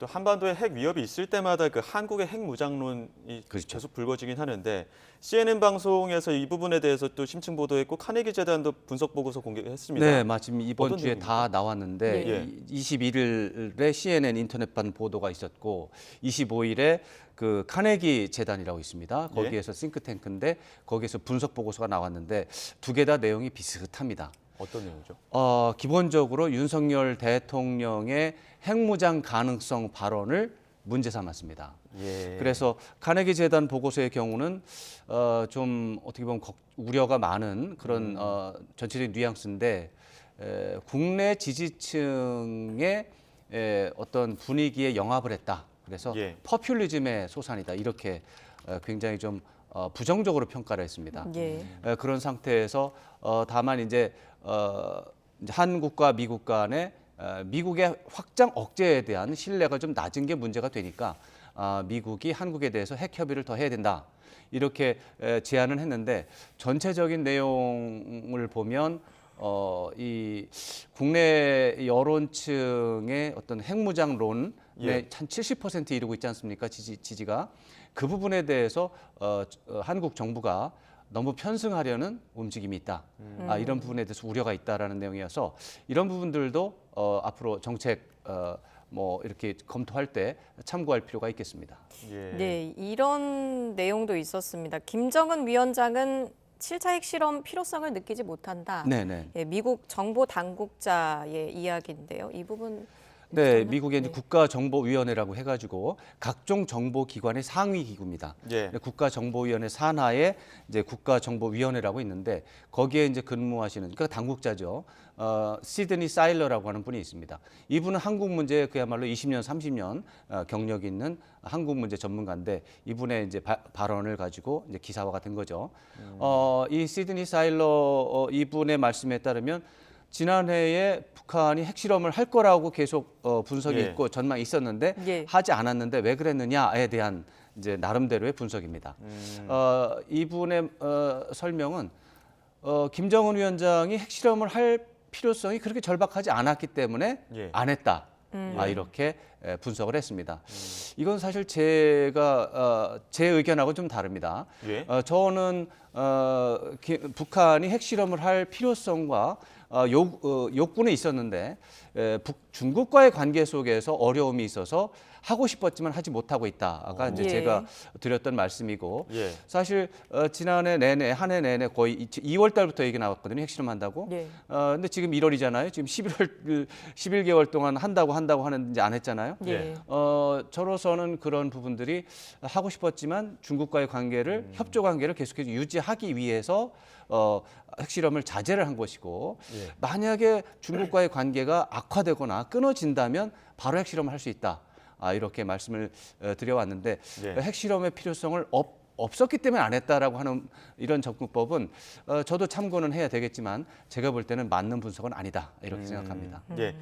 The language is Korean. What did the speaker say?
또 한반도에 핵 위협이 있을 때마다 그 한국의 핵 무장론이 그렇죠. 계속 불거지긴 하는데 CNN 방송에서 이 부분에 대해서 또 심층 보도했고 카네기 재단도 분석 보고서 공개했습니다. 네, 마침 이번 어떤 주에 내용입니까? 다 나왔는데 예. 21일에 CNN 인터넷판 보도가 있었고 25일에 그 카네기 재단이라고 있습니다. 예. 거기에서 싱크탱크인데 거기에서 분석 보고서가 나왔는데 두 개 다 내용이 비슷합니다. 어떤 내용이죠? 기본적으로 윤석열 대통령의 핵무장 가능성 발언을 문제 삼았습니다. 예. 그래서 카네기 재단 보고서의 경우는 좀 어떻게 보면 우려가 많은 그런 전체적인 뉘앙스인데 국내 지지층의 어떤 분위기에 영합을 했다. 그래서 예. 퍼퓰리즘의 소산이다. 이렇게 굉장히 좀 부정적으로 평가를 했습니다. 예. 그런 상태에서 다만 이제 한국과 미국 간의 미국의 확장 억제에 대한 신뢰가 좀 낮은 게 문제가 되니까 미국이 한국에 대해서 핵 협의를 더 해야 된다. 이렇게 제안을 했는데 전체적인 내용을 보면 이 국내 여론층의 어떤 핵무장론에 한 70% 이르고 있지 않습니까? 지지가 그 부분에 대해서 한국 정부가 너무 편승하려는 움직임이 있다. 이런 부분에 대해서 우려가 있다라는 내용이어서 이런 부분들도 앞으로 정책 뭐 이렇게 검토할 때 참고할 필요가 있겠습니다. 예. 네, 이런 내용도 있었습니다. 김정은 위원장은 7차 핵실험 필요성을 느끼지 못한다. 네네. 예, 미국 정보 당국자의 이야기인데요. 이 부분 네, 어쩌나? 미국의 이제 네. 국가정보위원회라고 해가지고 각종 정보기관의 상위 기구입니다. 예. 국가정보위원회 산하에 이제 국가정보위원회라고 있는데 거기에 이제 근무하시는 그러니까 당국자죠. 시드니 사일러라고 하는 분이 있습니다. 이분은 한국 문제에 그야말로 20년, 30년 경력이 있는 한국 문제 전문가인데 이분의 이제 발언을 가지고 이제 기사화가 된 거죠. 이 시드니 사일러 이분의 말씀에 따르면 지난해에 북한이 핵실험을 할 거라고 계속 분석이 예. 있고 전망이 있었는데 예. 하지 않았는데 왜 그랬느냐에 대한 이제 나름대로의 분석입니다. 이분의 설명은 김정은 위원장이 핵실험을 할 필요성이 그렇게 절박하지 않았기 때문에 예. 안 했다. 이렇게 분석을 했습니다. 이건 사실 제가 제 의견하고 좀 다릅니다. 예. 저는 북한이 핵실험을 할 필요성과 욕구는 있었는데 중국과의 관계 속에서 어려움이 있어서 하고 싶었지만 하지 못하고 있다가 이제 예. 제가 드렸던 말씀이고 예. 사실 지난해 내내 한 해 내내 거의 2월 달부터 얘기 나왔거든요. 핵실험한다고. 예. 근데 지금 1월이잖아요. 지금 11개월 동안 한다고 하는데 안 했잖아요. 예. 저로서는 그런 부분들이 하고 싶었지만 중국과의 관계를 협조 관계를 계속해서 유지하기 위해서 핵실험을 자제를 한 것이고 예. 만약에 중국과의 관계가 악화되거나 끊어진다면 바로 핵실험을 할 수 있다. 이렇게 말씀을 드려왔는데 예. 핵실험의 필요성을 없었기 때문에 안 했다라고 하는 이런 접근법은 저도 참고는 해야 되겠지만 제가 볼 때는 맞는 분석은 아니다 이렇게 생각합니다. 예.